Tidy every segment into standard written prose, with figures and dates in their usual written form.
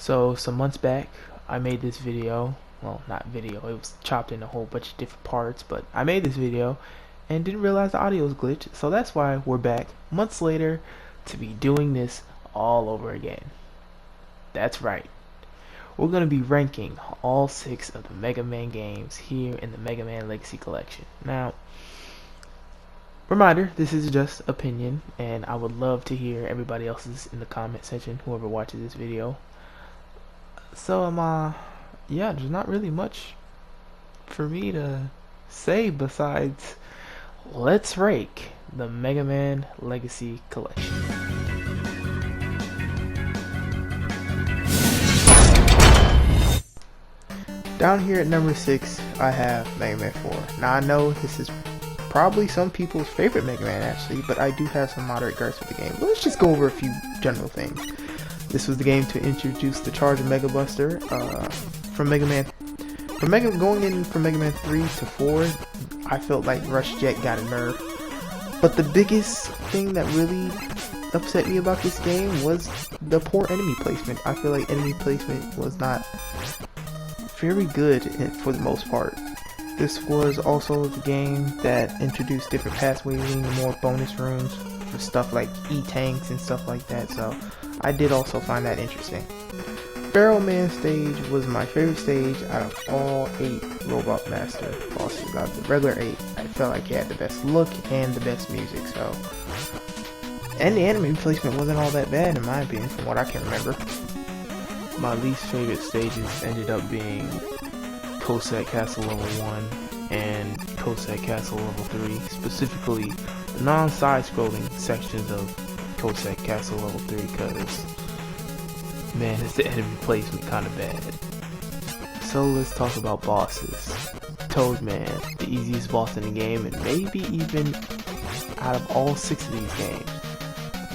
So some months back, I made this video. Well, not video. It was chopped in a whole bunch of different parts, but I made this video and didn't realize the audio was glitched. So that's why we're back months later to be doing this all over again. That's right. We're going to be ranking all 6 of the Mega Man games here in the Mega Man Legacy Collection. Now, reminder, this is just opinion, and I would love to hear everybody else's in the comment section, whoever watches this video. So yeah, there's not really much for me to say besides let's rank the Mega Man Legacy Collection. Down here at number 6, I have Mega Man 4. Now I know this is probably some people's favorite Mega Man actually, but I do have some moderate gripes with the game. But let's just go over a few general things. This was the game to introduce the Charge of Mega Buster from Mega Man. Going in from Mega Man 3 to 4, I felt like Rush Jet got a nerf. But the biggest thing that really upset me about this game was the poor enemy placement. I feel like enemy placement was not very good for the most part. This was also the game that introduced different pathways and more bonus rooms for stuff like E-tanks and stuff like that, so I did also find that interesting. Pharaoh Man stage was my favorite stage out of all 8 Robot Master bosses. Out of the regular 8, I felt like it had the best look and the best music, so. And the enemy placement wasn't all that bad in my opinion, from what I can remember. My least favorite stages ended up being Cossack Castle Level 1 and Cossack Castle Level 3, specifically the non-side scrolling sections of Cossack Castle Level 3, because man, it's the enemy placement kind of bad. So let's talk about bosses. Toadman, the easiest boss in the game, and maybe even out of all 6 of these games.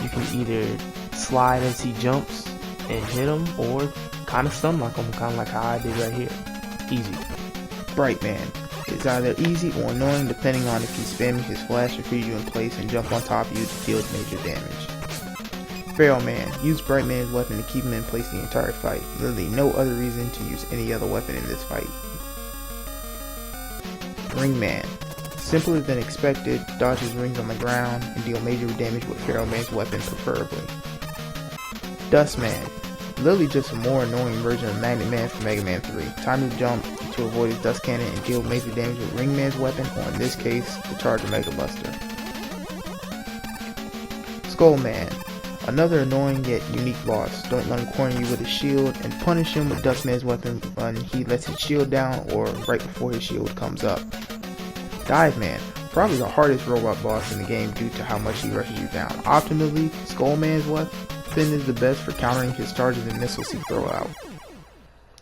You can either slide and see jumps and hit him, or kind of stun like him, kind of like how I did right here. Easy. Brightman is either easy or annoying depending on if he's spamming his flash to freeze you in place and jump on top of you to deal major damage. Pharaoh Man, use Brightman's weapon to keep him in place the entire fight. Literally no other reason to use any other weapon in this fight. Ringman, simpler than expected, dodges rings on the ground and deal major damage with Pharaoh Man's weapon preferably. Dustman, literally just a more annoying version of Magnet Man from Mega Man 3. Time to jump to avoid his dust cannon and deal major damage with Ringman's weapon, or in this case, the Charge of Mega Buster. Skullman, another annoying yet unique boss. Don't let him corner you with a shield, and punish him with Dustman's weapon when he lets his shield down or right before his shield comes up. Dive Man, probably the hardest robot boss in the game due to how much he rushes you down. Optimally, Skullman's weapon is the best for countering his charges and missiles he throw out,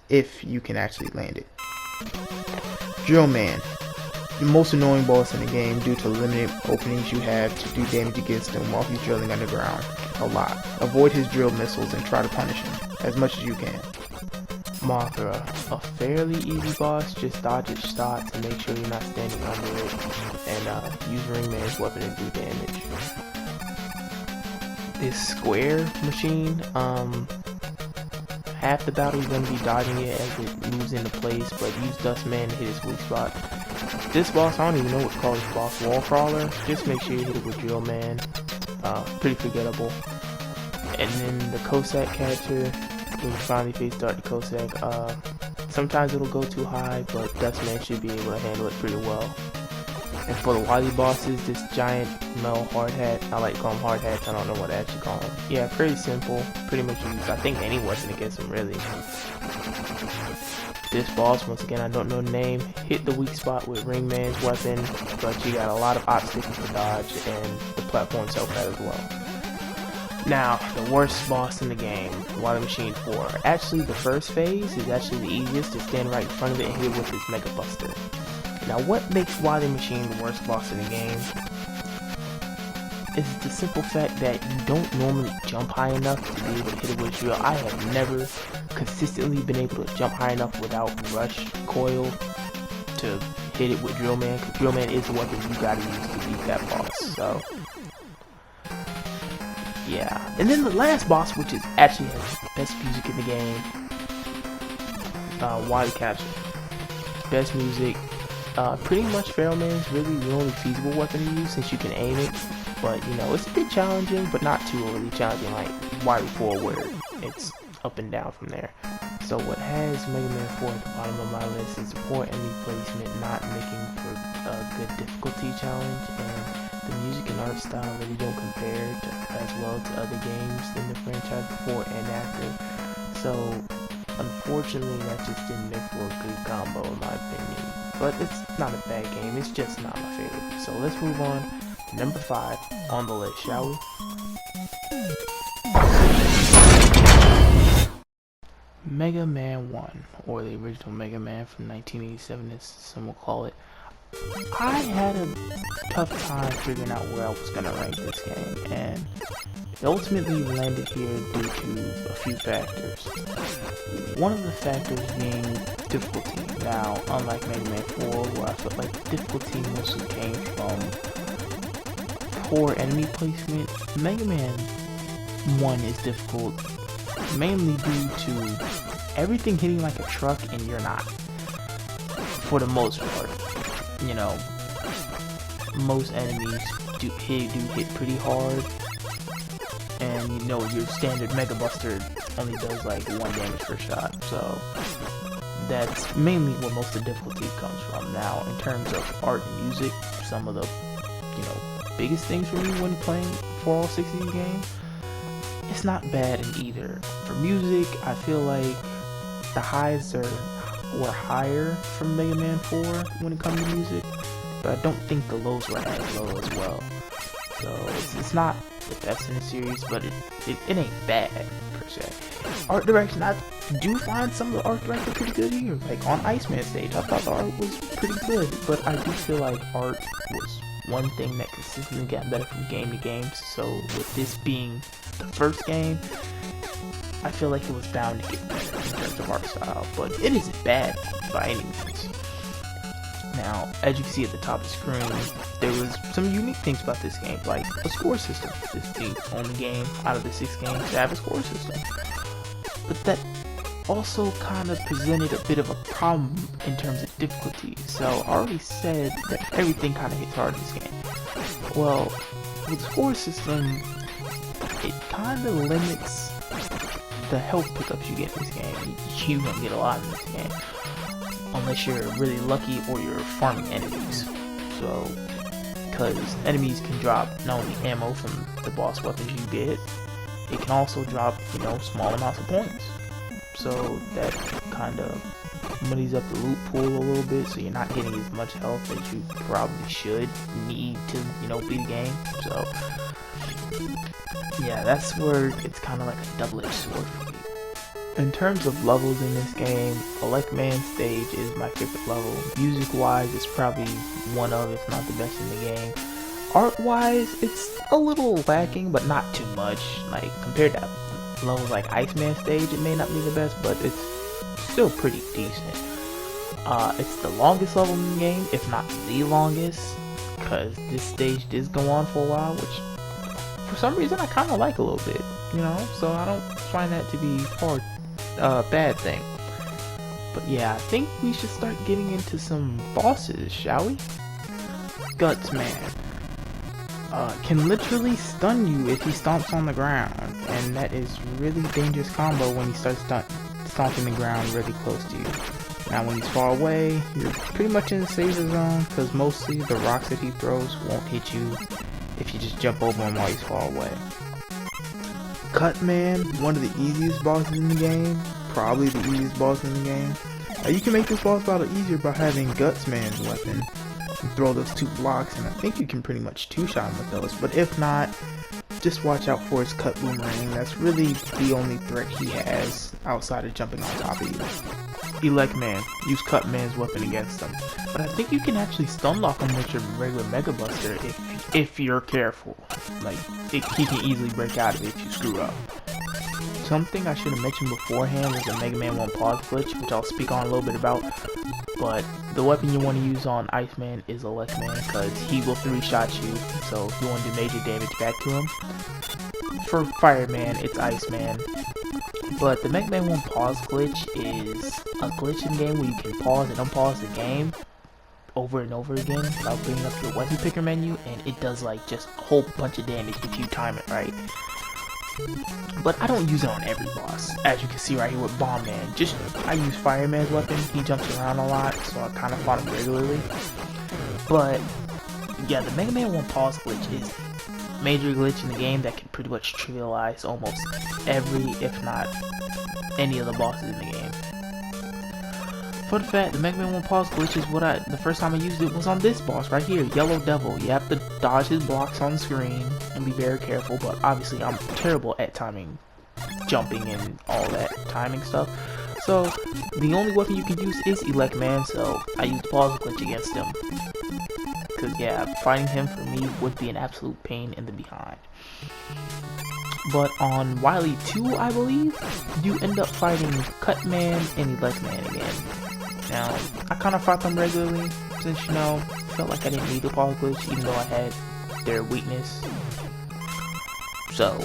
if you can actually land it. Drill Man, the most annoying boss in the game due to limited openings you have to do damage against him while he's drilling underground a lot. Avoid his drill missiles and try to punish him as much as you can. Mothra, a fairly easy boss, just dodge its shots and make sure you're not standing under it, and use Ringman's weapon to do damage. This square machine, half the battle you're going to be dodging it as it moves into place, but use Dustman to hit his weak spot. This boss, I don't even know what to call this boss, Wall Crawler. Just make sure you hit it with Drill Man. Pretty forgettable. And then the Cossack catcher, when you finally face Dark Cossack, sometimes it'll go too high, but Dustman should be able to handle it pretty well. And for the Wily bosses, this giant metal hard hat, I like to call them hard hats, I don't know what to actually call them. Yeah, pretty simple, pretty much use, I think, any weapon against them really. This boss, once again, I don't know the name, hit the weak spot with Ringman's weapon, but you got a lot of obstacles to dodge, and the platforms help that as well. Now, the worst boss in the game, Wily Machine 4. Actually, the first phase is actually the easiest, to stand right in front of it and hit it with his Mega Buster. Now, what makes Wily Machine the worst boss in the game is the simple fact that you don't normally jump high enough to be able to hit it with drill. I have never consistently been able to jump high enough without Rush Coil to hit it with Drill Man, because Drill Man is the weapon you gotta use to beat that boss. So yeah. And then the last boss, which is actually has the best music in the game, Wily Capture. Best music. Pretty much Feral Man is really the only feasible weapon to use since you can aim it. But, you know, it's a bit challenging, but not too overly challenging like Wily 4 where it's up and down from there. So what has Mega Man 4 at the bottom of my list is the poor enemy placement, not making for a good difficulty challenge, and the music and art style really don't compare as well to other games in the franchise before and after. So unfortunately that just didn't make for a good combo in my opinion. But it's not a bad game, it's just not my favorite. So let's move on to number 5 on the list, shall we? Mega Man 1, or the original Mega Man from 1987 as some will call it. I had a tough time figuring out where I was going to rank this game, and it ultimately landed here due to a few factors. One of the factors being difficulty. Now, unlike Mega Man 4, where I felt like the difficulty mostly came from poor enemy placement, Mega Man 1 is difficult mainly due to everything hitting like a truck and you're not. For the most part, you know, most enemies do hit pretty hard, and you know your standard Mega Buster only does like 1 damage per shot, so that's mainly where most of the difficulty comes from. Now, in terms of art and music, some of the, you know, biggest things for me when playing for all 6 of these games, it's not bad in either. For music, I feel like the highs were higher from Mega Man 4 when it comes to music, but I don't think the lows were as low as well. So it's not the best in the series, but it ain't bad per se. Art direction, I do find some of the art direction pretty good here. Like on Iceman stage, I thought the art was pretty good, but I do feel like art was one thing that consistently got better from game to game. So with this being the first game, I feel like it was bound to get better in terms of art style, but it isn't bad by any means. Now, as you can see at the top of the screen, there was some unique things about this game, like a score system. This is the only game out of the 6 games to have a score system. But that also kind of presented a bit of a problem in terms of difficulty. So I already said that everything kind of hits hard in this game. Well, with the score system, it kind of limits the health pickups you get in this game. You don't get a lot in this game, unless you're really lucky or you're farming enemies. So, because enemies can drop not only ammo from the boss weapons you get, it can also drop, you know, small amounts of points. So that kind of muddies up the loot pool a little bit, so you're not getting as much health as you probably should need to, you know, beat the game. So yeah, that's where it's kind of like a double-edged sword for me. In terms of levels in this game, Elect Man stage is my favorite level. Music-wise, it's probably one of, if not the best in the game. Art-wise, it's a little lacking, but not too much. Like, compared to levels like Iceman stage, it may not be the best, but it's still pretty decent. It's the longest level in the game, if not the longest, because this stage does go on for a while, which for some reason I kind of like a little bit, you know, so I don't find that to be bad thing. But yeah, I think we should start getting into some bosses, shall we? Guts Man can literally stun you if he stomps on the ground, and that is really dangerous combo when he starts stomping the ground really close to you. Now when he's far away, you're pretty much in the safer zone, because mostly the rocks that he throws won't hit you if you just jump over him while he's far away. Cut Man, one of the easiest bosses in the game, probably the easiest boss in the game. You can make this boss battle easier by having Guts Man's weapon and throw those 2 blocks, and I think you can pretty much 2-shot him with those, but if not, just watch out for his Cut Boomerang. That's really the only threat he has outside of jumping on top of you. Elect Man, use Cut Man's weapon against him, but I think you can actually stun lock him with your regular Mega Buster if you're careful. Like, he can easily break out of it if you screw up. Something I should have mentioned beforehand was the Mega Man 1 pause glitch, which I'll speak on a little bit about, but the weapon you want to use on Iceman is Elect Man, because he will 3-shot you, so if you want to do major damage back to him, for Fireman, it's Iceman. But the Mega Man 1 pause glitch is a glitch in the game where you can pause and unpause the game over and over again without bringing up your weapon picker menu, and it does like just a whole bunch of damage if you time it right. But I don't use it on every boss, as you can see right here with Bomb Man. Just I use Fireman's weapon. He jumps around a lot, so I kind of fought him regularly. But yeah, the Mega Man 1 pause glitch is a major glitch in the game that can pretty much trivialize almost every, if not any of the bosses in the game. Fun fact, the Mega Man 1 pause glitch is the first time I used it was on this boss right here, Yellow Devil. You have to dodge his blocks on the screen and be very careful, but obviously I'm terrible at timing, jumping and all that timing stuff. So the only weapon you can use is Elect Man, so I used the pause glitch against him. Cause yeah, fighting him for me would be an absolute pain in the behind. But on Wily 2, I believe, you end up fighting Cut Man and Elect Man again. Now, I kind of fought them regularly, since, you know, felt like I didn't need the pause glitch, even though I had their weakness. So,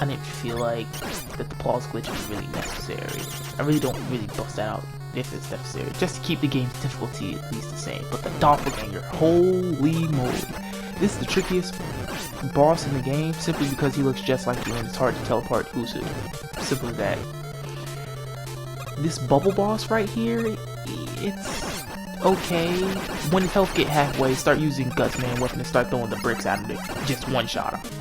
I didn't feel like that the pause glitch was really necessary. I really don't really bust that out if it's necessary, just to keep the game's difficulty at least the same. But the Doppelganger, holy moly. This is the trickiest boss in the game, simply because he looks just like you and it's hard to teleport Uzu. Simple as that. This bubble boss right here, it's okay. When his health get halfway, start using Gutsman weapon and start throwing the bricks at him to just one-shot him.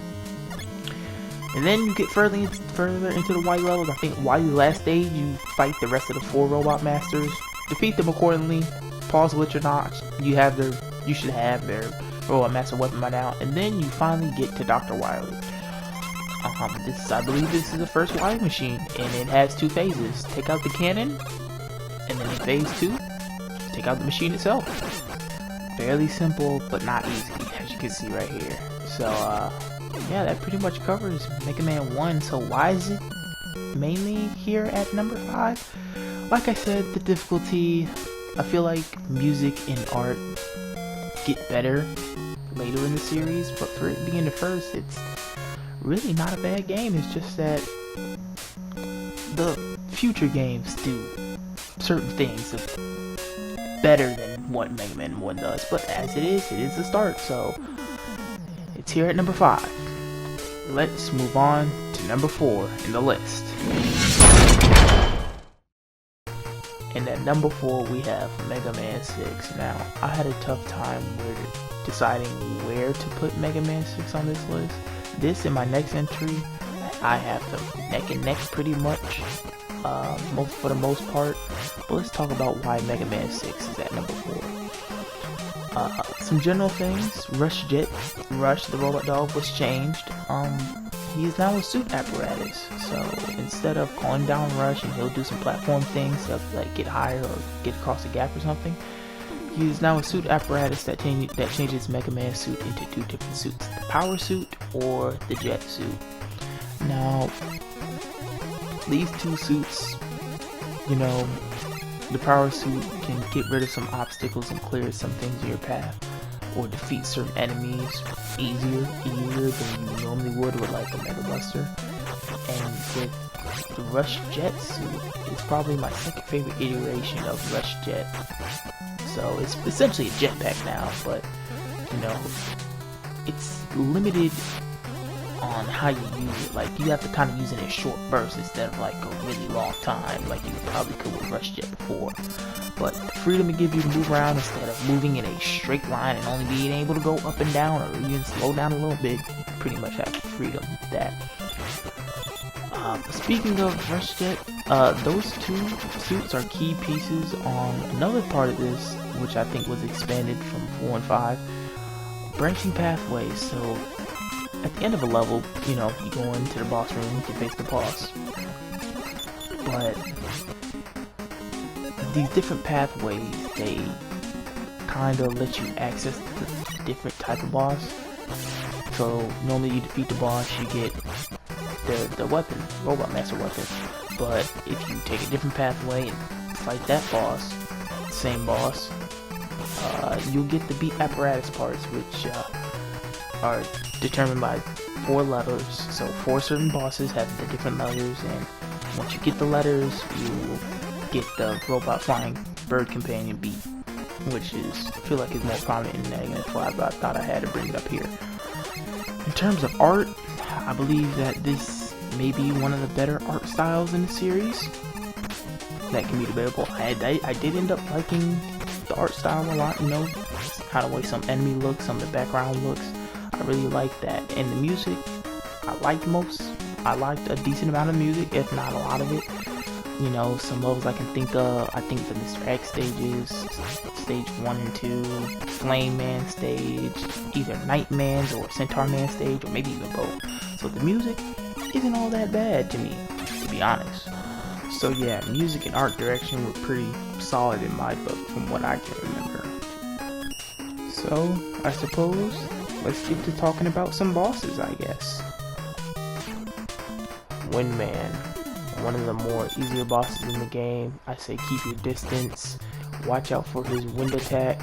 And then you get further into the Wily levels. I think Wily last stage, you fight the rest of the 4 Robot Masters, defeat them accordingly, pause glitch or not. You should have their Robot Master weapon by now, and then you finally get to Dr. Wily. I believe this is the first Wily machine, and it has 2 phases. Take out the cannon, and then in phase 2, take out the machine itself. Fairly simple, but not easy, as you can see right here. So, yeah, that pretty much covers Mega Man 1. So why is it mainly here at number 5? Like I said, the difficulty, I feel like music and art get better later in the series, but for it being the first, it's really not a bad game. It's just that the future games do certain things better than what Mega Man 1 does, but as it is the start, so it's here at number 5. Let's move on to number 4 in the list. And at number 4 we have Mega Man 6. Now, I had a tough time with deciding where to put Mega Man 6 on this list. This and my next entry, I have them neck and neck pretty much, for the most part. But let's talk about why Mega Man 6 is at number 4. Some general things. Rush the robot dog was changed. He is now a suit apparatus, so instead of calling down Rush and he'll do some platform things like get higher or get across a gap or something, he is now a suit apparatus that changes Mega Man's suit into 2 different suits, the power suit or the jet suit. Now, these 2 suits, you know, the power suit can get rid of some obstacles and clear some things in your path, or defeat certain enemies easier than you normally would with like a Mega Buster. And with the Rush Jet suit, it's probably my second favorite iteration of Rush Jet. So it's essentially a jetpack now, but you know, it's limited on how you use it. Like, you have to kind of use it in short bursts instead of like a really long time, like you probably could with Rush Jet before. But freedom to give you to move around instead of moving in a straight line and only being able to go up and down or even slow down a little bit. Pretty much have freedom with that. Speaking of Rush Jet, those 2 suits are key pieces on another part of this, which I think was expanded from 4 and 5. Branching pathways. So at the end of a level, you know, you go into the boss room to face the boss. But these different pathways, they kind of let you access the different type of boss. So normally you defeat the boss, you get the weapon, Robot Master weapon. But if you take a different pathway and fight that boss, same boss, you'll get the beat apparatus parts, which are determined by 4 letters. So 4 certain bosses have the different letters, and once you get the letters, you get the robot flying bird companion beat, which is, I feel like is more prominent in Mega Man 5, but I thought I had to bring it up here. In terms of art, I believe that this may be one of the better art styles in the series. That can be debatable. I did end up liking the art style a lot, you know, kind of way some enemy looks, some of the background looks. I really like that. And the music, I liked a decent amount of music, if not a lot of it. You know, some levels I can think of, I think the Mr. X stages, stage 1 and 2, Flame Man stage, either Nightman's or Centaur Man stage, or maybe even both. So the music isn't all that bad to me, to be honest. So yeah, music and art direction were pretty solid in my book from what I can remember. So, I suppose, let's get to talking about some bosses, I guess. Windman, one of the more easier bosses in the game. I say keep your distance, watch out for his wind attack,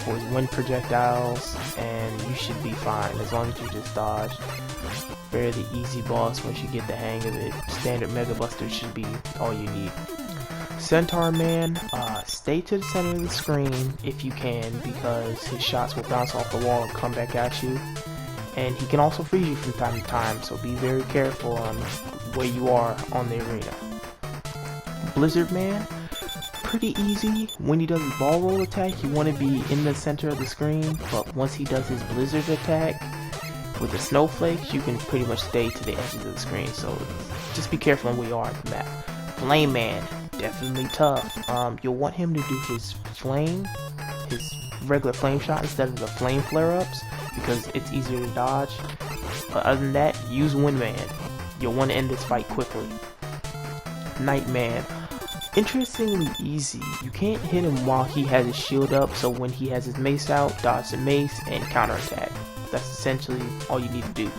for his wind projectiles, and you should be fine as long as you just dodge. Fairly easy boss once you get the hang of it. Standard Mega Buster should be all you need. Centaur Man, stay to the center of the screen if you can, because his shots will bounce off the wall and come back at you. And he can also freeze you from time to time, so be very careful on where you are on the arena. Blizzard Man, pretty easy. When he does his ball roll attack, you want to be in the center of the screen, but once he does his blizzard attack with the snowflakes, you can pretty much stay to the edges of the screen, so just be careful on where you are on the map. Flame Man, definitely tough. You'll want him to do his regular flame shot instead of the flame flare-ups, because it's easier to dodge. But other than that, use Windman. You'll want to end this fight quickly. Nightman, interestingly easy. You can't hit him while he has his shield up, so when he has his mace out, dodge the mace and counterattack. That's essentially all you need to do.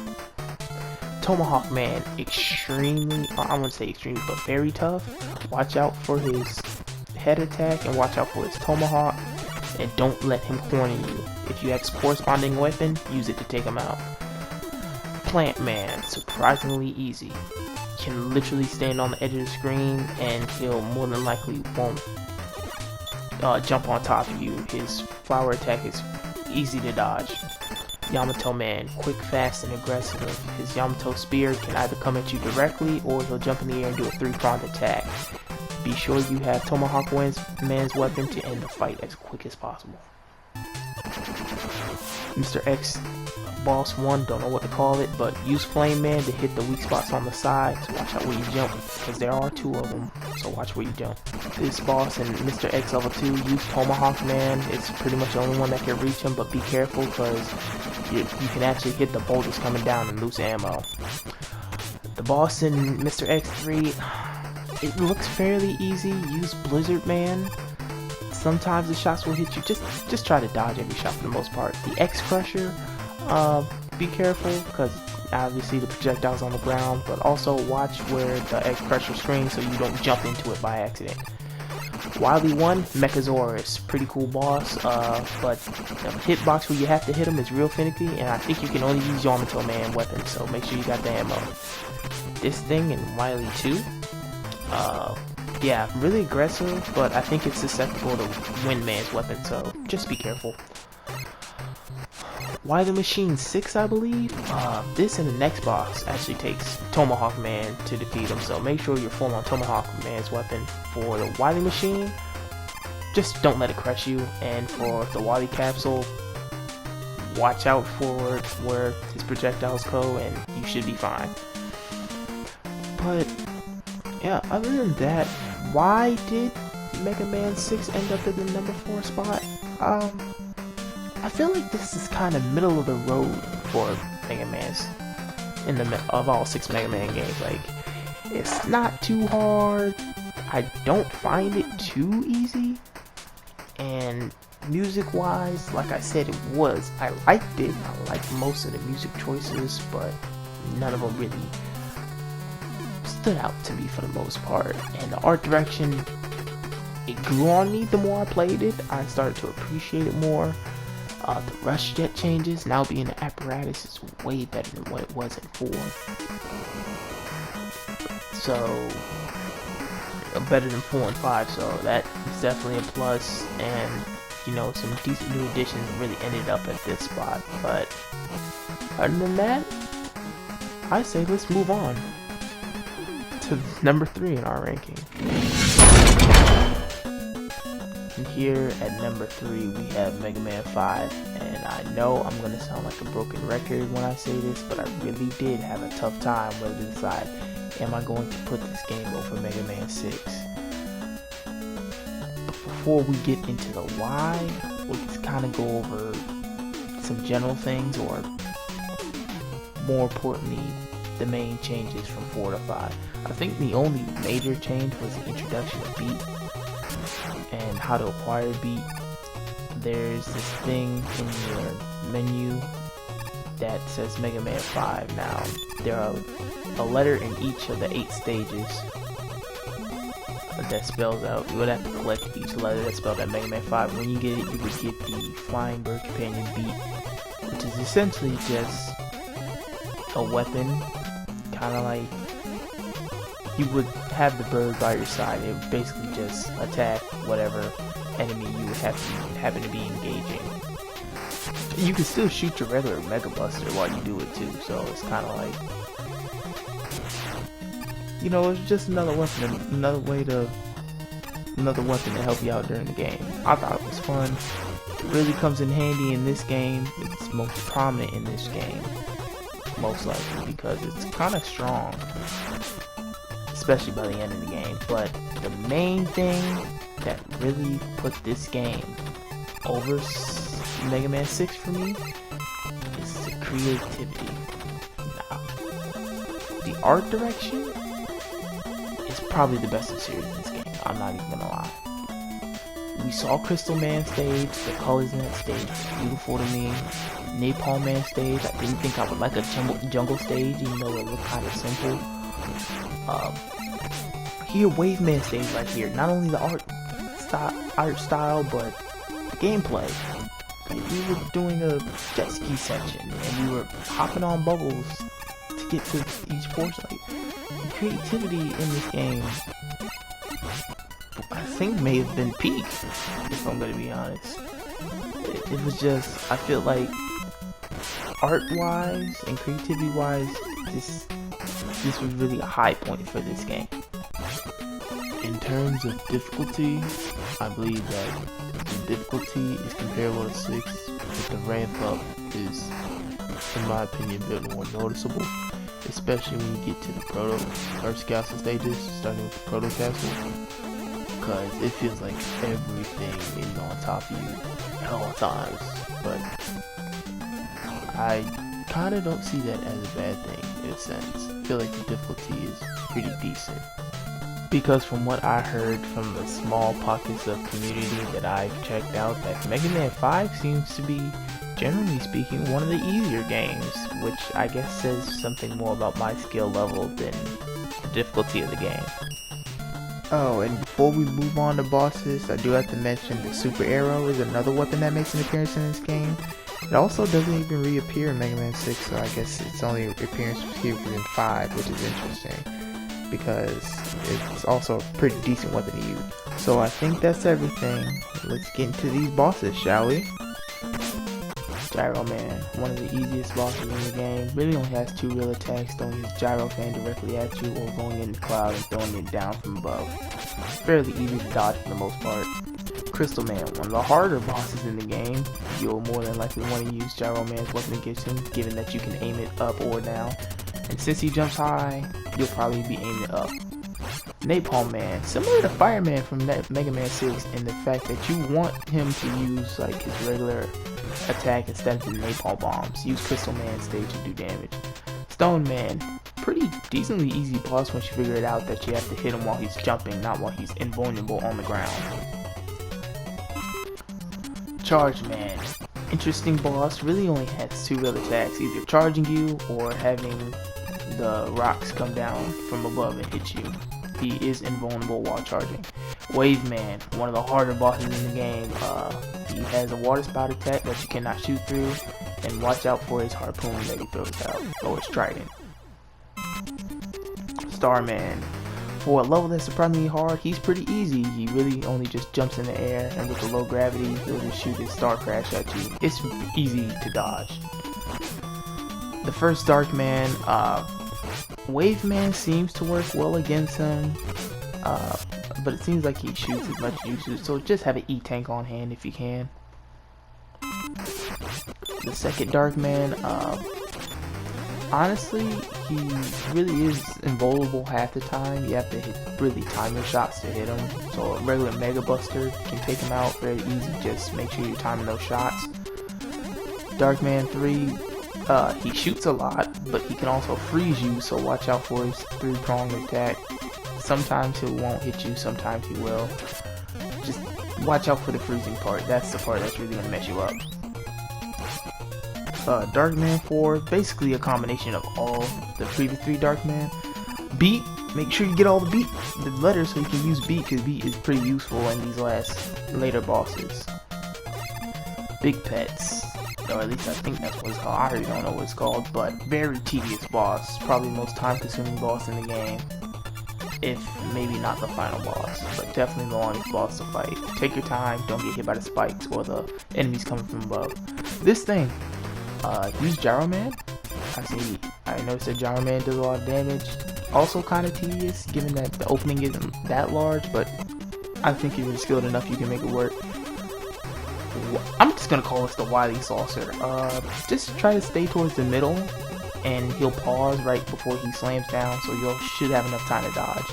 Tomahawk Man, extremely, I wouldn't say extremely, but very tough. Watch out for his head attack and watch out for his tomahawk, and don't let him corner you. If you have his corresponding weapon, use it to take him out. Plant Man, surprisingly easy. Can literally stand on the edge of the screen and he'll more than likely won't jump on top of you. His flower attack is easy to dodge. Yamato Man, quick, fast, and aggressive. His Yamato spear can either come at you directly or he'll jump in the air and do a 3-pronged attack. Be sure you have Tomahawk Man's weapon to end the fight as quick as possible. Mr. X Boss 1, don't know what to call it, but use Flame Man to hit the weak spots on the side, so watch out where you jump, because there are 2 of them, so watch where you jump. This boss in Mr. X Level 2, use Tomahawk Man. It's pretty much the only one that can reach him, but be careful, because you can actually hit the boulders coming down and lose ammo. The boss in Mr. X3, it looks fairly easy. Use Blizzard Man. Sometimes the shots will hit you. Just try to dodge every shot for the most part. The X Crusher, be careful, because obviously the projectile's on the ground, but also watch where the X Crusher screens so you don't jump into it by accident. Wily 1, Mechasaurus, pretty cool boss, but the hitbox where you have to hit him is real finicky, and I think you can only use Yamato Man weapons, so make sure you got the ammo. This thing in Wily 2, yeah, really aggressive, but I think it's susceptible to Windman's weapon, so just be careful. Wily Machine 6, I believe? This and the next boss actually takes Tomahawk Man to defeat him, so make sure you're full on Tomahawk Man's weapon. For the Wily Machine, just don't let it crush you, and for the Wily Capsule, watch out for where his projectiles go, and you should be fine. But, yeah, other than that, why did Mega Man 6 end up in the number 4 spot? I feel like this is kind of middle of the road for Mega Man's of all 6 Mega Man games. Like, it's not too hard. I don't find it too easy. And music-wise, like I said, I liked it. I liked most of the music choices, but none of them really stood out to me for the most part. And the art direction, it grew on me the more I played it. I started to appreciate it more. The rush jet changes, now being an apparatus, is way better than what it was in 4. So, better than 4 and 5, so that is definitely a plus, and, you know, some decent new additions really ended up at this spot. But, other than that, I say let's move on to number 3 in our ranking. And here at number 3 we have Mega Man 5, and I know I'm gonna sound like a broken record when I say this, but I really did have a tough time whether to decide, am I going to put this game over Mega Man 6? But before we get into the why, let's kind of go over some general things, or more importantly, the main changes from 4 to 5. I think the only major change was the introduction of Beat and how to acquire Beat. There's this thing in your menu that says Mega Man 5. Now, there are a letter in each of the 8 stages that spells out. You would have to collect each letter that spelled out Mega Man 5. When you get it, you would get the Flying Bird Companion Beat, which is essentially just a weapon, kind of like you would have the bird by your side. It would basically just attack whatever enemy you would happen to be engaging. You can still shoot your regular Mega Buster while you do it too, so it's kind of like, you know, it's just another weapon, another weapon to help you out during the game. I thought it was fun. It really comes in handy in this game. It's most prominent in this game, most likely because it's kind of strong, especially by the end of the game. But the main thing that really put this game over Mega Man 6 for me is the creativity. Now, the art direction is probably the best in series in this game, I'm not even gonna lie. We saw Crystal Man stage, the colors in that stage were beautiful to me. Napalm Man stage, I didn't think I would like a jungle stage, even though it looked kind of simple. Here, Wave Man stage right here, not only the art style, but the gameplay. We were doing a jet ski section, and we were hopping on bubbles to get to each portion. The creativity in this game, I think, may have been peak, if I'm gonna be honest. It was just, I feel like, art-wise and creativity-wise, this was really a high point for this game. In terms of difficulty, I believe that the difficulty is comparable to 6, but the ramp up is, in my opinion, a bit more noticeable, especially when you get to the first castle stages, starting with the Proto Castle, because it feels like everything is on top of you at all times. But I kind of don't see that as a bad thing in a sense. I feel like the difficulty is pretty decent. Because from what I heard from the small pockets of community that I've checked out, that Mega Man 5 seems to be, generally speaking, one of the easier games, which I guess says something more about my skill level than the difficulty of the game. Oh, and before we move on to bosses, I do have to mention the Super Arrow is another weapon that makes an appearance in this game. It also doesn't even reappear in Mega Man 6, so I guess its only appearance here in 5, which is interesting, because it's also a pretty decent weapon to use. So I think that's everything. Let's get into these bosses, shall we? Gyro Man, one of the easiest bosses in the game, really only has 2 real attacks, throwing his gyro fan directly at you or going in the cloud and throwing it down from above. It's fairly easy to dodge for the most part. Crystal Man, one of the harder bosses in the game. You'll more than likely want to use Gyro Man's weapon against him, given that you can aim it up or down. And since he jumps high, you'll probably be aiming it up. Napalm Man, similar to Fireman from Mega Man 6 in the fact that you want him to use like his regular attack instead of the napalm bombs. Use Crystal Man stage to do damage. Stone Man, pretty decently easy boss once you figure it out that you have to hit him while he's jumping, not while he's invulnerable on the ground. Charge Man, interesting boss, really only has 2 real attacks, either charging you or having the rocks come down from above and hit you. He is invulnerable while charging. Wave Man, one of the harder bosses in the game. He has a water spout attack that you cannot shoot through, and watch out for his harpoon that he throws out, or his trident. Starman. For a level that's surprisingly hard, he's pretty easy. He really only just jumps in the air, and with the low gravity, he'll just shoot his star crash at you. It's easy to dodge. The first Darkman, Waveman seems to work well against him, but it seems like he shoots as much as you shoot, so just have an E-Tank on hand if you can. The second Darkman, honestly, he really is invulnerable half the time. You have to really time your shots to hit him. So a regular Mega Buster can take him out very easy. Just make sure you're timing those shots. Darkman 3, he shoots a lot, but he can also freeze you, so watch out for his 3-pronged attack. Sometimes he won't hit you, sometimes he will. Just watch out for the freezing part. That's the part that's really going to mess you up. Darkman 4, basically a combination of all the previous 3 Darkman. Beat, make sure you get all the letters so you can use Beat, because Beat is pretty useful in these later bosses. Big Pets, or at least I think that's what it's called. I really don't know what it's called, but very tedious boss. Probably the most time consuming boss in the game. If maybe not the final boss, but definitely the longest boss to fight. Take your time, don't get hit by the spikes or the enemies coming from above. This thing, use Gyro Man. I noticed that Gyro Man does a lot of damage. Also kind of tedious, given that the opening isn't that large, but I think if you're skilled enough, you can make it work. I'm just gonna call this the Wily Saucer. Just try to stay towards the middle, and he'll pause right before he slams down, so you should have enough time to dodge.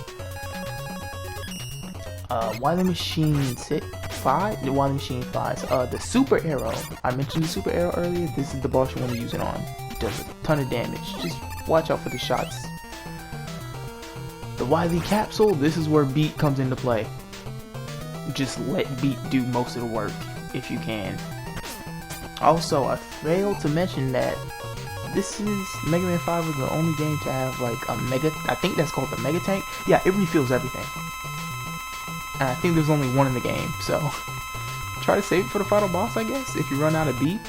Wily Machine 5? The Wily Machine 5. The Super Arrow. I mentioned the Super Arrow earlier. This is the boss you want to use it on. Does a ton of damage. Just watch out for the shots. The Wily Capsule. This is where Beat comes into play. Just let Beat do most of the work if you can. Also, I failed to mention that this is Mega Man 5 is the only game to have like a mega, I think that's called the Mega Tank. Yeah, it refills everything. And I think there's only one in the game, so try to save it for the final boss, I guess, if you run out of Beat.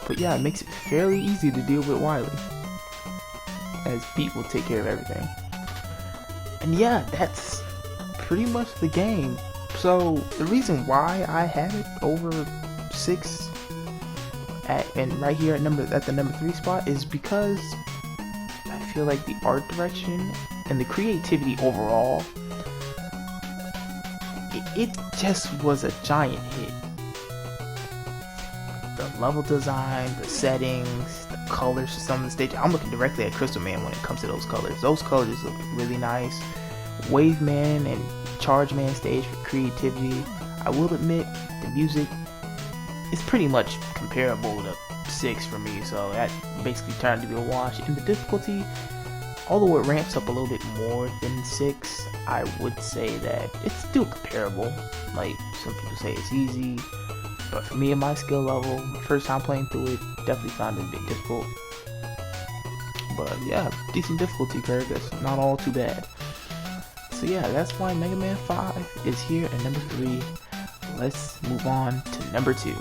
But yeah, it makes it fairly easy to deal with Wily, as Beat will take care of everything. And yeah, that's pretty much the game. So the reason why I have it over 6 and right here at the number 3 spot is because I feel like the art direction and the creativity overall, it just was a giant hit. The level design, the settings, the colors for some of the stages. I'm looking directly at Crystal Man when it comes to those colors. Those colors look really nice. Wave Man and Charge Man stage for creativity. I will admit, the music is pretty much comparable to 6 for me, so that basically turned to be a wash. In the difficulty, although it ramps up a little bit more than 6, I would say that it's still comparable. Like, some people say it's easy, but for me and my skill level, first time playing through it, definitely found it a bit difficult. But yeah, decent difficulty curve, that's not all too bad. So yeah, that's why Mega Man 5 is here at number 3. Let's move on to number 2.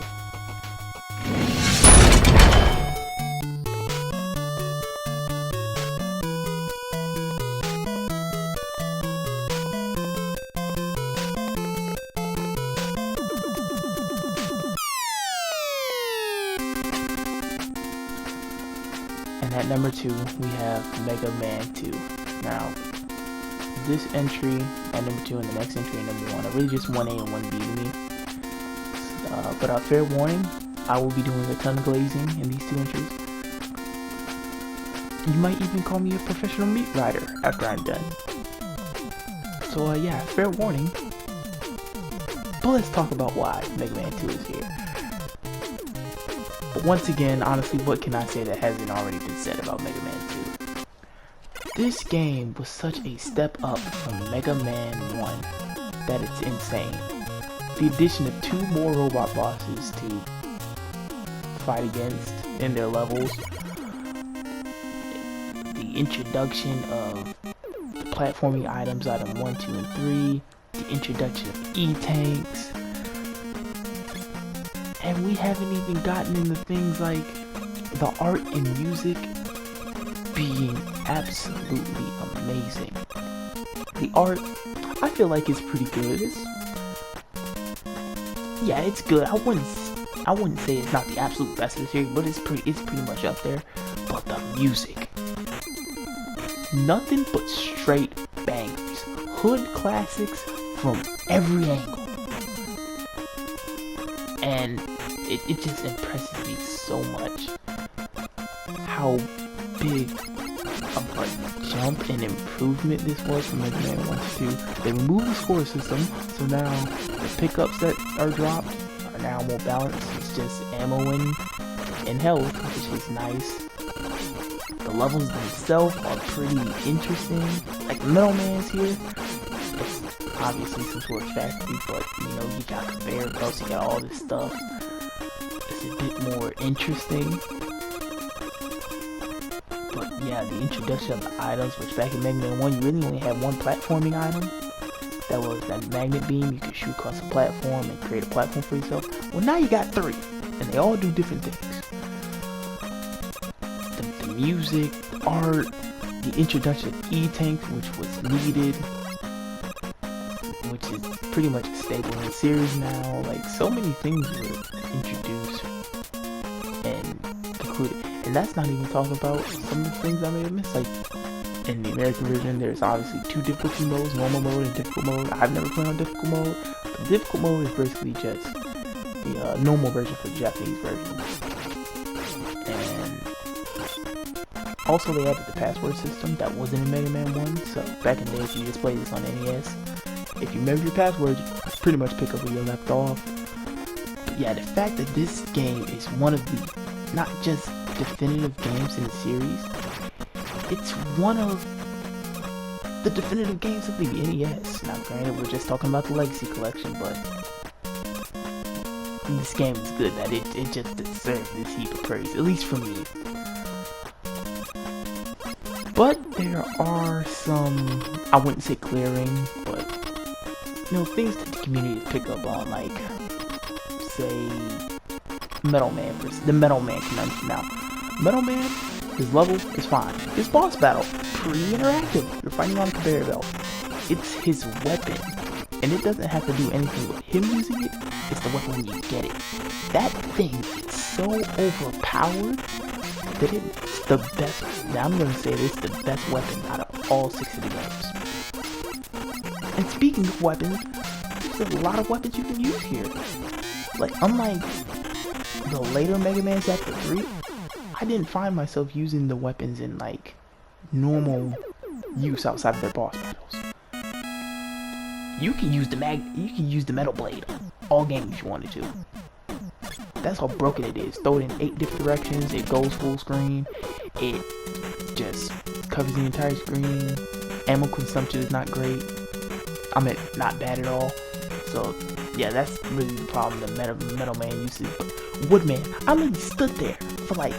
And at number 2, we have Mega Man 2. Now, this entry at number 2 and the next entry at number 1 are really just 1A and 1B to me. But fair warning, I will be doing a ton of glazing in these 2 entries. You might even call me a professional meat rider after I'm done. So yeah, fair warning. But let's talk about why Mega Man 2 is here. But once again, honestly, what can I say that hasn't already been said about Mega Man 2? This game was such a step up from Mega Man 1 that it's insane. The addition of 2 more robot bosses to fight against in their levels, the introduction of the platforming items, item 1, 2, and 3, the introduction of E-Tanks, And we haven't even gotten into things like the art and music being absolutely amazing. The art, I feel like it's pretty good. Yeah, it's good. I wouldn't say it's not the absolute best of the series, but it's pretty much up there. But the music, nothing but straight bangers, hood classics from every angle, and it just impresses me so much how big of a jump and improvement this was from Mega Man 1 to 2. They removed the score system, so now the pickups that are dropped are now more balanced. It's just ammo and health, which is nice. The levels themselves are pretty interesting. Like Metal Man's here, it's obviously some sort of factory, but you know, you got conveyor belts, you got all this stuff. It's a bit more interesting. But yeah, the introduction of the items, which back in Mega Man 1, you really only had one platforming item. That was that magnet beam. You could shoot across a platform and create a platform for yourself. Well, now you got 3, and they all do different things. The music, the art, the introduction of E-Tank, which was needed, which is pretty much a staple in the series now. Like, so many things were introduced and included. And that's not even talking about some of the things I may have missed. Like, in the American version, there's obviously 2 difficulty modes, normal mode and difficult mode. I've never played on difficult mode. The difficult mode is basically just the normal version for the Japanese version. And also they added the password system that wasn't in Mega Man 1. So back in the day, if you just played this on NES, if you remember your password, you pretty much pick up where you left off. But yeah, the fact that this game is one of the, not just definitive games in the series, it's one of the definitive games of the NES. Now granted, we're just talking about the Legacy Collection, but this game is good that it just deserves this heap of praise, at least from me. But there are some, I wouldn't say glaring, but you know, things that the community pick up on, like say Metal Man versus the Metal Man conundrum. Now, Metal Man, his level is fine. His boss battle, pretty interactive. You're fighting on a conveyor belt. It's his weapon, and it doesn't have to do anything with him using it. It's the weapon when you get it. That thing is so overpowered that it's the best. Now I'm gonna say it's the best weapon out of all 6 of the games. And speaking of weapons, there's a lot of weapons you can use here. Like, unlike the later Mega Man's after 3, I didn't find myself using the weapons in like normal use outside of their boss battles. You can use the metal blade on all games if you wanted to. That's how broken it is. Throw it in 8 different directions, it goes full screen, it just covers the entire screen. Ammo consumption is not great. I mean, not bad at all. So yeah, that's really the problem that Metal Man uses. But Woodman, I literally stood there for like,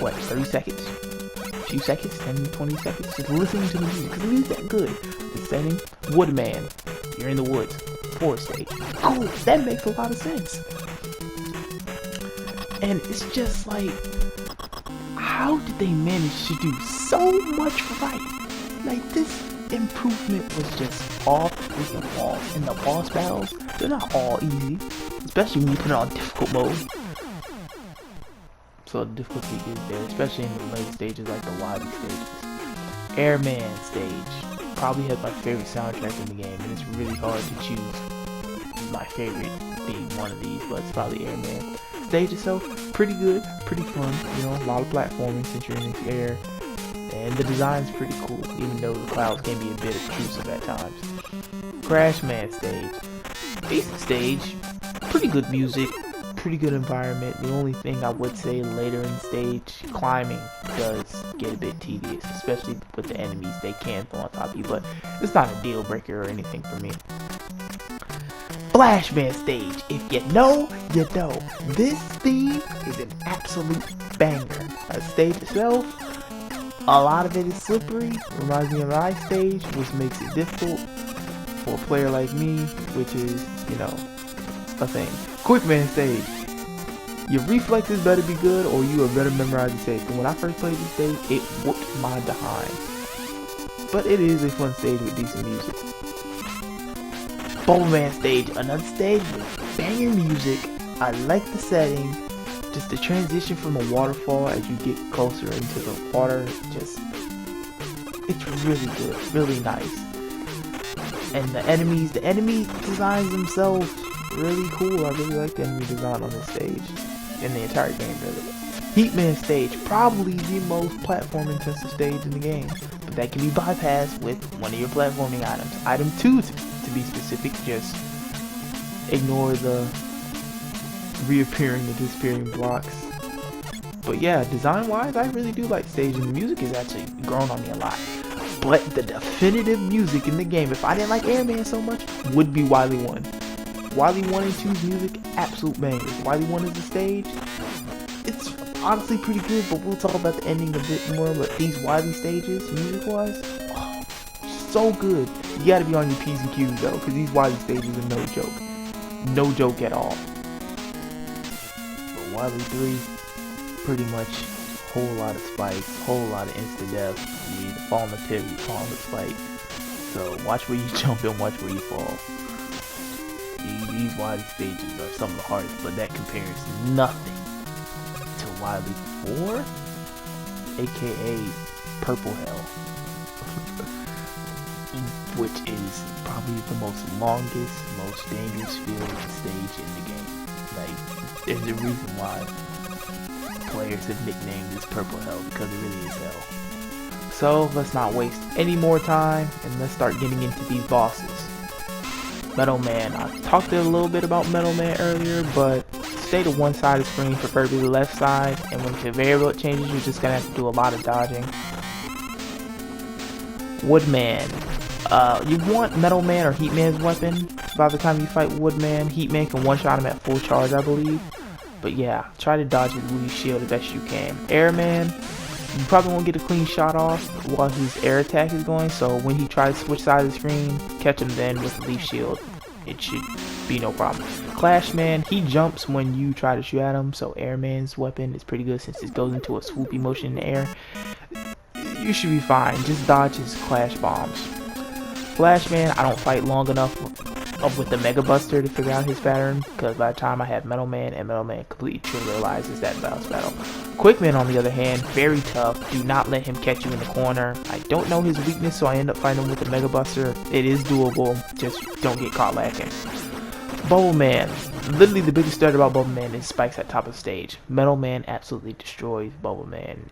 what, 30 seconds? A few seconds, 10, 20 seconds, just listening to the music, because the music's that good. The setting, Woodman, you're in the woods, forest stage. Cool, that makes a lot of sense. And it's just like, how did they manage to do so much right? Like, this improvement was just off the walls. And the boss battles, they're not all easy, especially when you put it on difficult mode. So the difficulty is there, especially in the later stages like the lobby stages. Airman stage probably has my favorite soundtrack in the game, and it's really hard to choose my favorite being one of these, but it's probably Airman. Stage itself, pretty good, pretty fun, you know, a lot of platforming since you're in the air. And the design's pretty cool, even though the clouds can be a bit obtrusive at times. Crash Man stage, decent stage, pretty good music, pretty good environment. The only thing I would say later in the stage, climbing does get a bit tedious, especially with the enemies. They can fall on top of you, but it's not a deal breaker or anything for me. Flashman stage, if you know, you know. This theme is an absolute banger. The stage itself, a lot of it is slippery, reminds me of an ice stage, which makes it difficult for a player like me, which is, you know, a thing. Quick Man stage. Your reflexes better be good, or you are better memorize the stage. And when I first played this stage, it whooped my behind. But it is a fun stage with decent music. Bubble Man stage, another stage with banger music. I like the setting. Just the transition from a waterfall as you get closer into the water, it's really good, really nice. And the enemy designs themselves really cool. I really like the enemy design on this stage, in the entire game really. Heatman stage, probably the most platform intensive stage in the game, but that can be bypassed with one of your platforming items. Item 2 to be specific, just ignore the reappearing and disappearing blocks. But yeah, design wise, I really do like the stage, and the music has actually grown on me a lot. But the definitive music in the game, if I didn't like Airman so much, would be Wily 1. Wily 1 and 2's music, absolute bangers. Wily 1 is the stage, it's honestly pretty good, but we'll talk about the ending a bit more. But these Wily stages, music wise, oh, so good. You gotta be on your P's and Q's though, because these Wily stages are no joke. No joke at all. But Wily 3, pretty much whole lot of spikes, whole lot of insta-death. You either fall in the pit or you fall in the spike. So watch where you jump and watch where you fall. These Wily stages are some of the hardest, but that compares nothing to Wily 4, aka Purple Hell, which is probably the most longest, most dangerous field stage in the game. Like, there's a reason why players have nicknamed this Purple Hell, because it really is hell. So let's not waste any more time and let's start getting into these bosses. Metal Man. I talked a little bit about Metal Man earlier, but stay to one side of the screen, preferably the left side, and when the conveyor belt changes, you're just gonna have to do a lot of dodging. Woodman. You want Metal Man or Heat Man's weapon by the time you fight Woodman. Heat Man can one-shot him at full charge, I believe. But yeah, try to dodge his leaf shield as best you can. Airman, you probably won't get a clean shot off while his air attack is going, so when he tries to switch sides of the screen, catch him then with the leaf shield. It should be no problem. Clashman, he jumps when you try to shoot at him, so Airman's weapon is pretty good since it goes into a swoopy motion in the air. You should be fine, just dodge his Clash bombs. Flashman, I don't fight long enough with the Mega Buster to figure out his pattern, because by the time I have Metal Man, and Metal Man completely trivializes that bounce battle. Quickman, on the other hand, very tough. Do not let him catch you in the corner. I don't know his weakness, so I end up fighting him with the Mega Buster. It is doable, just don't get caught lacking. Bubble Man. Literally the biggest threat about Bubble Man is spikes at top of the stage. Metal Man absolutely destroys Bubble Man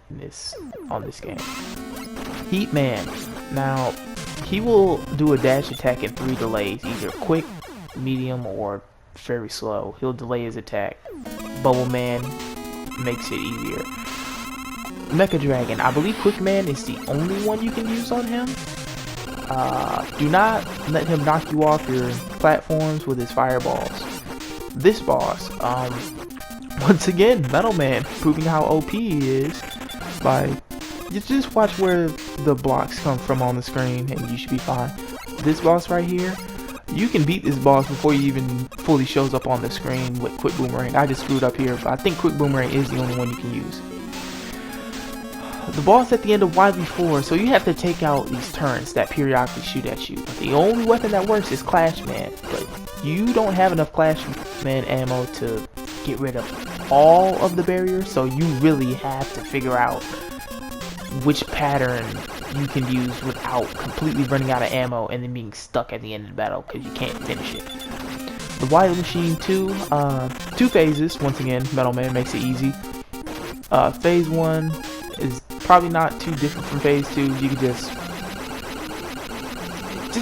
on this game. Heat Man. Now, he will do a dash attack in 3 delays, either quick, medium, or very slow. He'll delay his attack. Bubble Man makes it easier. Mecha Dragon. I believe Quick Man is the only one you can use on him. Do not let him knock you off your platforms with his fireballs. This boss, once again, Metal Man, proving how OP he is by just watch where the blocks come from on the screen and you should be fine. This boss right here, you can beat this boss before he even fully shows up on the screen with Quick Boomerang. I just screwed up here, but I think Quick Boomerang is the only one you can use. The boss at the end of Wily 4, so you have to take out these turrets that periodically shoot at you. But the only weapon that works is Clashman, but you don't have enough Clashman ammo to get rid of all of the barriers, so you really have to figure out which pattern you can use without completely running out of ammo and then being stuck at the end of the battle because you can't finish it. The Wily Machine 2, 2 phases, once again, Metal Man makes it easy. Phase 1 is probably not too different from phase 2. You can just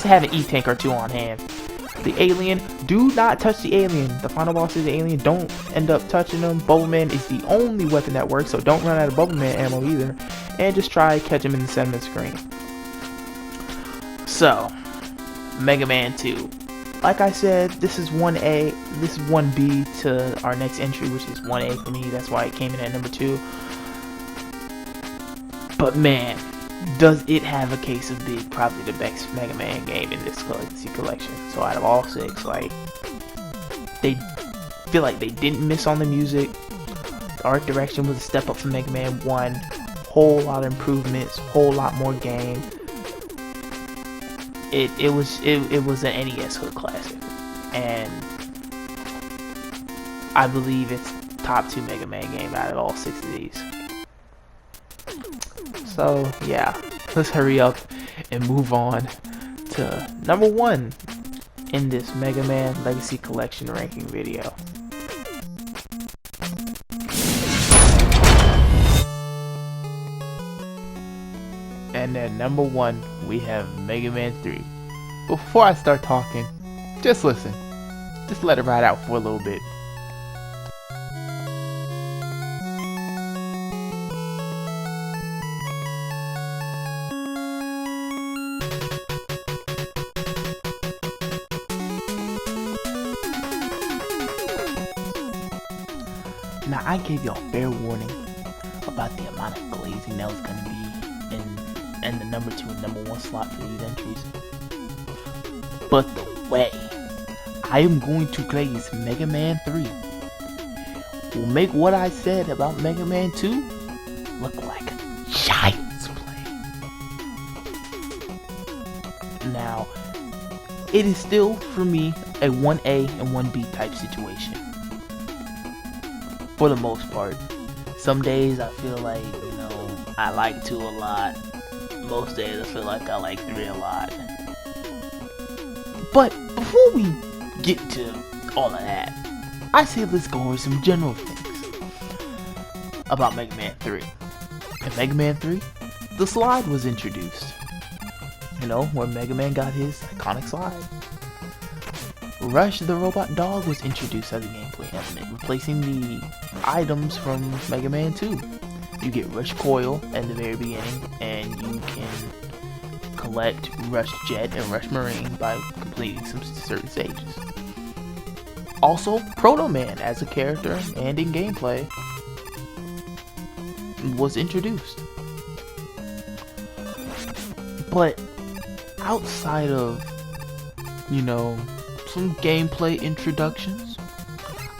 have an E-Tank or 2 on hand. The alien, do not touch the alien. The final boss is the alien. Don't end up touching them. Bubble Man is the only weapon that works, so don't run out of Bubble Man ammo either. And just try catch him in the center of the screen. So, Mega Man 2. Like I said, this is 1A, this is 1B to our next entry, which is 1A for me. That's why it came in at number 2. But man, does it have a case of being probably the best Mega Man game in this Legacy collection. So out of all 6, like, they feel like they didn't miss on the music. The art direction was a step up from Mega Man 1. Whole lot of improvements, whole lot more game. It was an NES hood classic, and I believe it's top 2 Mega Man game out of all 6 of these. So yeah, let's hurry up and move on to number 1 in this Mega Man Legacy Collection ranking video. And at number 1, we have Mega Man 3. Before I start talking, just listen. Just let it ride out for a little bit. Now, I gave y'all fair warning about the amount of glazing that was going to be in the number 2 and number 1 slot for these entries. But the way I am going to glaze Mega Man 3 will make what I said about Mega Man 2 look like child's play. Now, it is still, for me, a 1A and 1B type situation. For the most part. Some days I feel like, I like 2 a lot. Most days I feel like I like 3 a lot. But before we get to all of that, I say let's go over some general things about Mega Man 3. In Mega Man 3, the slide was introduced. Where Mega Man got his iconic slide. Rush the Robot Dog was introduced as a gameplay element, replacing the items from Mega Man 2. You get Rush Coil at the very beginning, and you can collect Rush Jet and Rush Marine by completing some certain stages. Also, Proto Man as a character and in gameplay was introduced. But outside of, some gameplay introductions,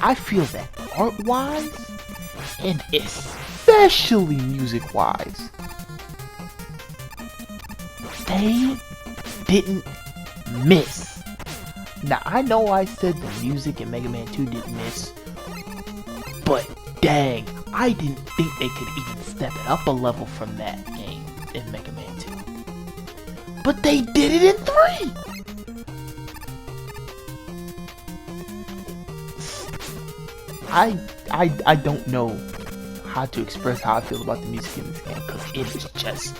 I feel that art-wise, and especially music-wise, they didn't miss. Now, I know I said the music in Mega Man 2 didn't miss, but dang, I didn't think they could even step it up a level from that game in Mega Man 2. But they did it in 3! I don't know how to express how I feel about the music in this game, because it is just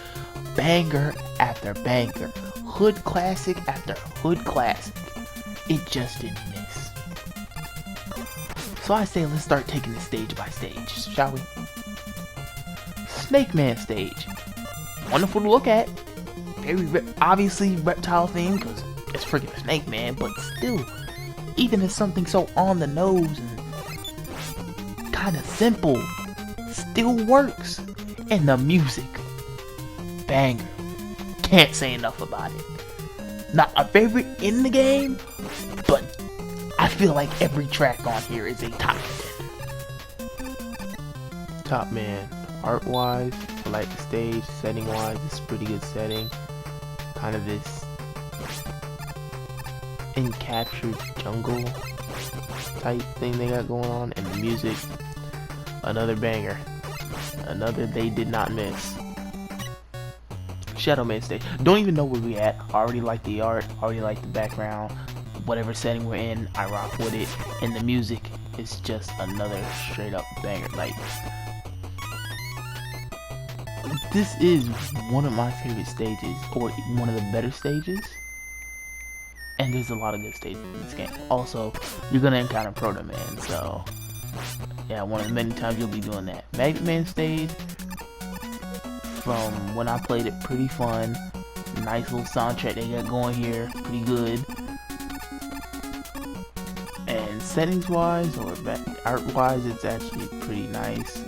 banger after banger, hood classic after hood classic. It just didn't miss. So I say let's start taking it stage by stage, shall we? Snake Man stage. Wonderful to look at. Very obviously reptile themed, because it's freaking Snake Man, but still, even as something so on the nose and kind of simple, still works. And the music, banger. Can't say enough about it. Not a favorite in the game, but I feel like every track on here is a top 10. Top Man, art wise, I like the stage. Setting wise, it's a pretty good setting. Kind of this encaptured jungle type thing they got going on, and the music, another banger, another they did not miss. Shadow Man stage, don't even know where we at. Already like the art, already like the background, whatever setting we're in, I rock with it, and the music is just another straight up banger. Like, this is one of my favorite stages, or one of the better stages. And there's a lot of good stages in this game. Also, you're gonna encounter Proto Man, so yeah, one of the many times you'll be doing that. Mega Man stage, from when I played it, pretty fun. Nice little soundtrack they got going here, pretty good. And settings wise, or art wise, it's actually pretty nice.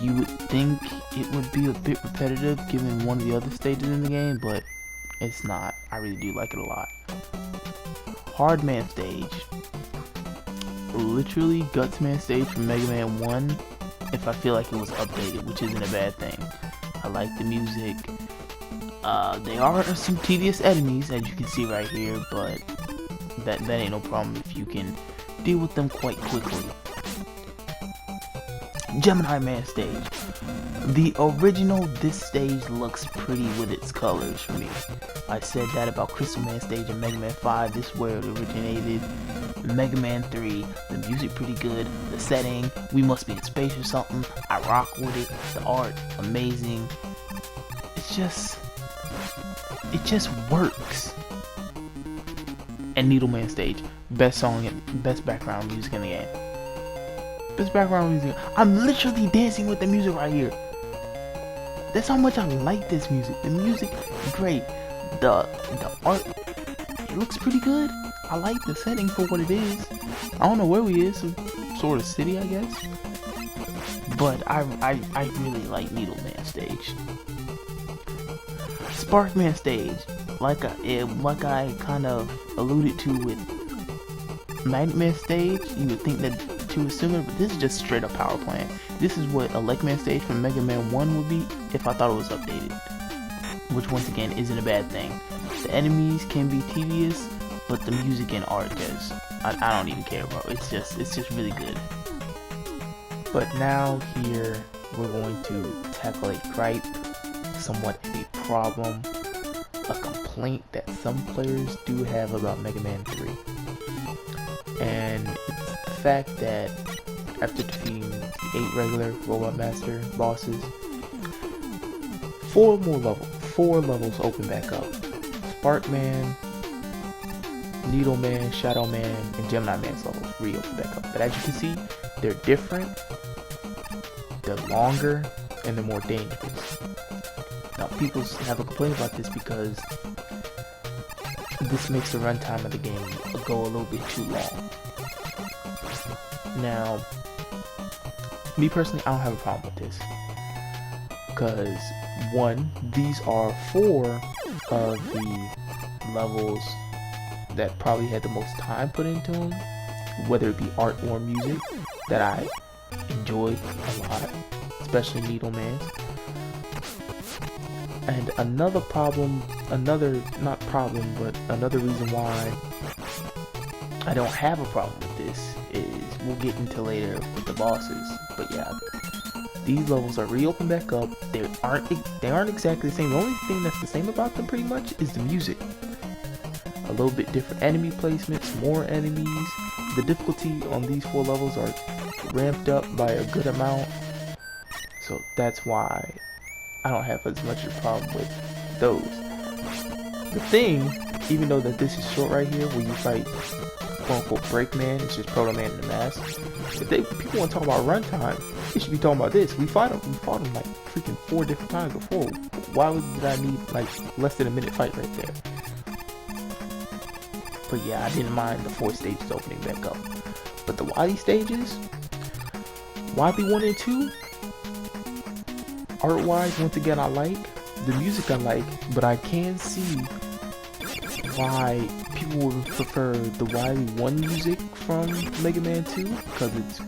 You would think it would be a bit repetitive given one of the other stages in the game, but it's not. I really do like it a lot. Hard Man stage. literally Gutsman stage from Mega Man 1 if I feel like it was updated, which isn't a bad thing. I like the music. There are some tedious enemies, as you can see right here, but that ain't no problem if you can deal with them quite quickly. Gemini Man stage. The original, this stage looks pretty with its colors for me. I said that about Crystal Man stage in Mega Man 5, this is where it originated. Mega Man 3, the music pretty good, the setting, we must be in space or something, I rock with it, the art, amazing. It just works. And Needle Man stage, best song and best background music in the game. Best background music. I'm literally dancing with the music right here. That's how much I like this music. The music, great. The art, it looks pretty good. I like the setting for what it is. I don't know where we is, some sort of city, I guess. But I really like Needle Man stage. Spark Man stage, like I kind of alluded to with Magnet Man stage, you would think that too similar, but this is just straight up power plant. This is what Elect Man stage from Mega Man 1 would be if I thought it was updated, which once again isn't a bad thing. The enemies can be tedious, but the music and art just, I don't even care, bro. It's just really good. But now here we're going to tackle a gripe, somewhat a problem, a complaint that some players do have about Mega Man 3. And it's the fact that after defeating 8 regular Robot Master bosses, 4 levels open back up. Spark Man, Needle Man, Shadow Man, and Gemini Man's levels reopen back up. But as you can see, they're different, they're longer, and they're more dangerous. Now people have a complaint about this because this makes the runtime of the game go a little bit too long. Now, me personally, I don't have a problem with this. Because, one, these are 4 of the levels that probably had the most time put into them, whether it be art or music, that I enjoyed a lot, especially Needle Man. And another reason why I don't have a problem with this is, we'll get into later with the bosses, but yeah, these levels are reopened back up. They aren't exactly the same. The only thing that's the same about them pretty much is the music. A little bit different enemy placements, more enemies. The difficulty on these 4 levels are ramped up by a good amount, so that's why I don't have as much of a problem with those. The thing, even though that this is short right here, where you fight quote-unquote Breakman, it's just Proto Man in the mask. If people want to talk about runtime, they should be talking about this. We fought him like freaking 4 different times before. Why did I need like less than a minute fight right there? But yeah, I didn't mind the 4 stages opening back up. But the Wily stages, Wily 1 and 2, art-wise, once again, I like. The music I like, but I can see why people would prefer the Wily 1 music from Mega Man 2, because it's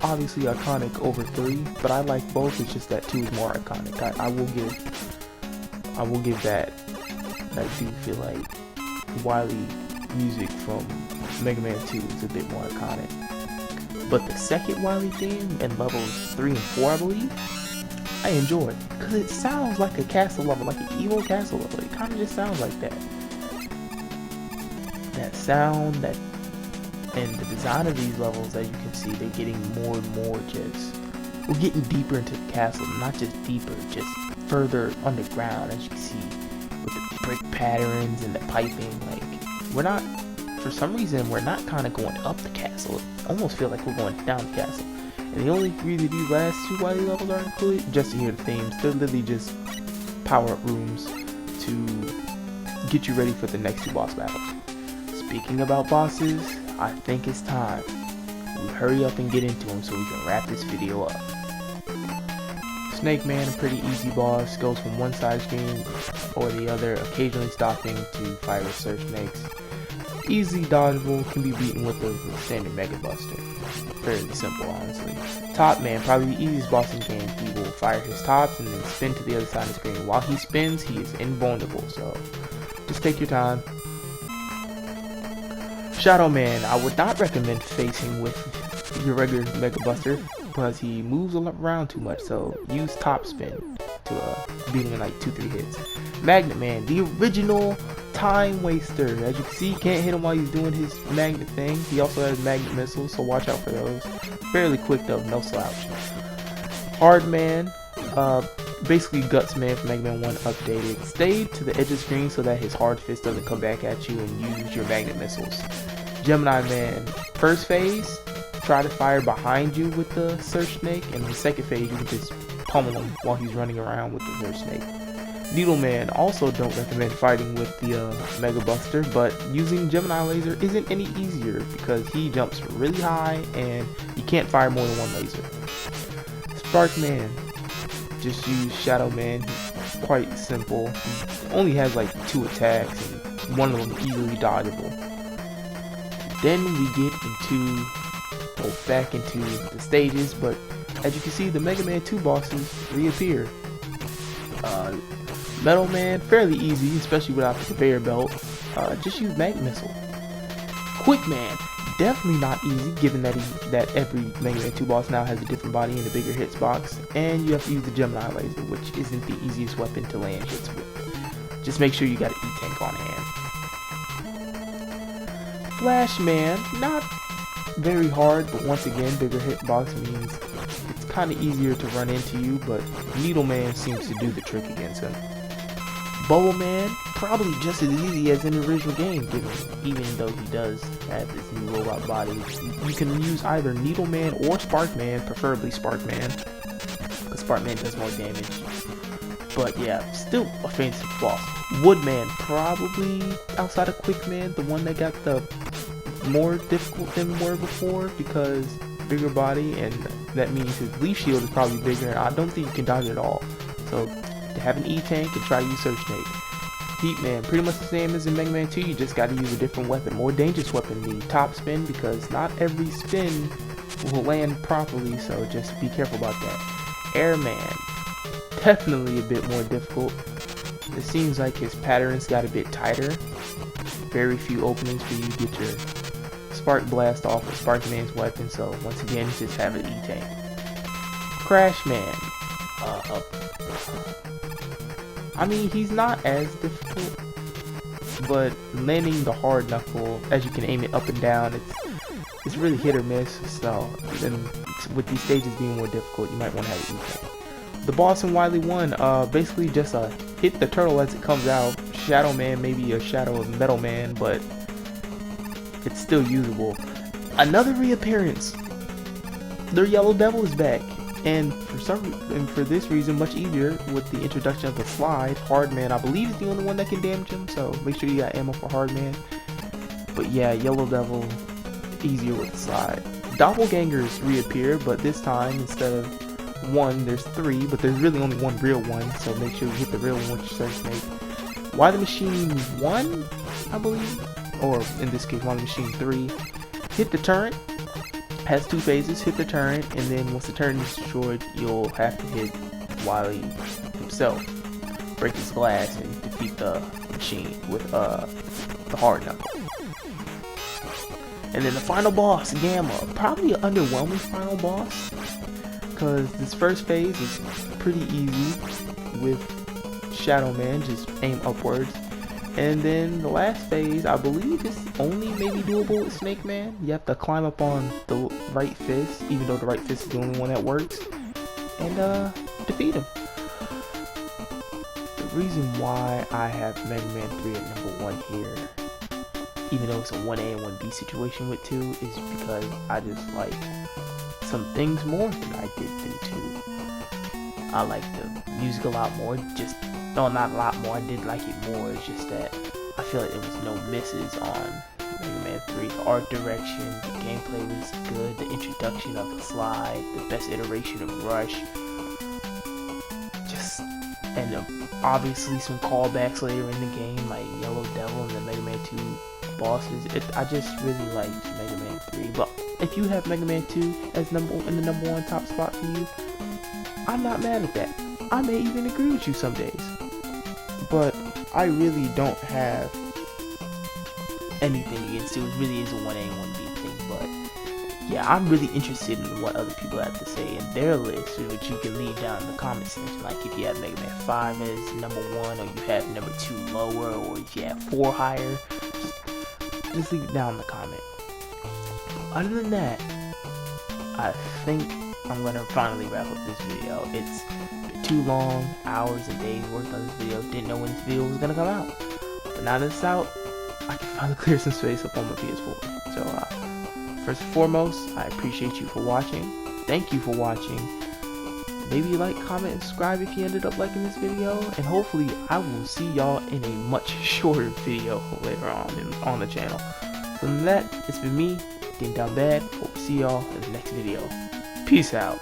obviously iconic over 3, but I like both. It's just that 2 is more iconic. I will give that. I do feel like Wily music from Mega Man 2 is a bit more iconic. But the second Wily theme in levels 3 and 4, I believe, I enjoy, because it sounds like a castle level, like an evil castle level. It kind of just sounds like that. That sound, and the design of these levels, as you can see, they're getting more and more we're getting deeper into the castle, not just deeper, just further underground, as you can see, with the brick patterns and the piping. Like, for some reason, we're not kind of going up the castle. It almost feels like we're going down the castle. And the only really these last 2 Wily levels are included just to hear the themes. They're literally just power-up rooms to get you ready for the next 2 boss battles. Speaking about bosses, I think it's time we hurry up and get into them so we can wrap this video up. Snake Man, a pretty easy boss, goes from one side screen or the other, occasionally stopping to fight with Surf Snakes. Easily dodgeable, can be beaten with the standard Mega Buster. Fairly simple, honestly. Top Man, probably the easiest boss in the game. He will fire his tops and then spin to the other side of the screen. While he spins, he is invulnerable, so just take your time. Shadow Man, I would not recommend facing with your regular Mega Buster because he moves around too much, so use top spin to beat him in like 2-3 hits. Magnet Man, the original time waster. As you can see, you can't hit him while he's doing his magnet thing. He also has magnet missiles, so watch out for those. Fairly quick though, no slouch. Hard Man, basically Guts Man from Mega Man 1 updated. Stay to the edge of the screen so that his hard fist doesn't come back at you and use your magnet missiles. Gemini Man, first phase, try to fire behind you with the Surge Snake, and the second phase you can just pummel him while he's running around with the Surge Snake. Needle Man, also don't recommend fighting with the Mega Buster, but using Gemini Laser isn't any easier because he jumps really high and you can't fire more than one laser. Spark Man, just use Shadow Man, he's quite simple. He only has like 2 attacks and one of them easily dodgeable. Then we get back into the stages, but as you can see, the Mega Man 2 bosses reappear. Metal Man, fairly easy, especially without the conveyor belt. Just use Magnet Missile. Quick Man, definitely not easy, given that every Mega Man 2 boss now has a different body and a bigger hits box, and you have to use the Gemini Laser, which isn't the easiest weapon to land hits with. Just make sure you got an E-Tank on hand. Flash Man, not very hard, but once again, bigger hitbox means it's kind of easier to run into you, but Needle Man seems to do the trick against him. Bubble Man, probably just as easy as in the original game, even though he does have this new robot body. You can use either Needle Man or Spark Man, preferably Spark Man, because Spark Man does more damage. But yeah, still a fancy boss. Woodman, probably outside of Quick Man, the one that got the more difficult than were before, because bigger body, and that means his leaf shield is probably bigger, and I don't think you can dodge it at all. So to have an E-Tank and try to use Surge Snake. Heat Man, pretty much the same as in Mega Man 2, you just gotta use a different weapon, more dangerous weapon, the top spin, because not every spin will land properly, so just be careful about that. Airman, definitely a bit more difficult. It seems like his patterns got a bit tighter. Very few openings for you to get your Spark Blast off of Spark Man's weapon, so once again, just have an E-Tank. Crash Man. I mean, he's not as difficult, but landing the hard knuckle, as you can aim it up and down, it's really hit or miss, so then with these stages being more difficult, you might want to have an E-Tank. The boss in Wily 1, basically just hit the turtle as it comes out. Shadow Man, maybe a shadow of Metal Man, but it's still usable. Another reappearance. Their Yellow Devil is back, and for this reason, much easier with the introduction of the slide. Hard Man, I believe, is the only one that can damage him, so make sure you got ammo for Hard Man. But yeah, Yellow Devil, easier with the slide. Doppelgangers reappear, but this time instead of 1, there's 3, but there's really only one real one, so make sure you hit the real one with your Surge Snake. Why the Machine 1, I believe, or in this case, Why the Machine 3, hit the turret, has 2 phases, hit the turret, and then once the turret is destroyed, you'll have to hit Wily himself, break his glass, and defeat the machine with the hard knuckle. And then the final boss, Gamma, probably an underwhelming final boss, because this first phase is pretty easy with Shadow Man, just aim upwards. And then the last phase, I believe, is only maybe doable with Snake Man. You have to climb up on the right fist, even though the right fist is the only one that works, and defeat him. The reason why I have Mega Man 3 at number 1 here, even though it's a 1A and 1B situation with 2, is because I just like some things more than I did in 2. I like the music a lot more, no, not a lot more, I did like it more, it's just that I feel like there was no misses on Mega Man 3. The art direction, the gameplay was good, the introduction of the slide, the best iteration of Rush, and obviously some callbacks later in the game, like Yellow Devil and the Mega Man 2 bosses. I just really liked Mega Man 3. But if you have Mega Man 2 as in the number 1 top spot for you, I'm not mad at that. I may even agree with you some days. But I really don't have anything against it. It really is a 1A and 1B thing. But yeah, I'm really interested in what other people have to say in their list, which you can leave down in the comment section. Like if you have Mega Man 5 as number 1, or you have number 2 lower, or if you have 4 higher, just leave it down in the comment. Other than that, I think I'm gonna finally wrap up this video. It's too long, hours and days worked on this video. Didn't know when this video was gonna come out, but now that it's out, I can finally clear some space up on my PS4. So first and foremost, I appreciate you for watching. Thank you for watching. Maybe like, comment, and subscribe if you ended up liking this video, and hopefully I will see y'all in a much shorter video later on the channel. So than that, it's been me, Ding Dong Bad. Hope to see y'all in the next video. Peace out.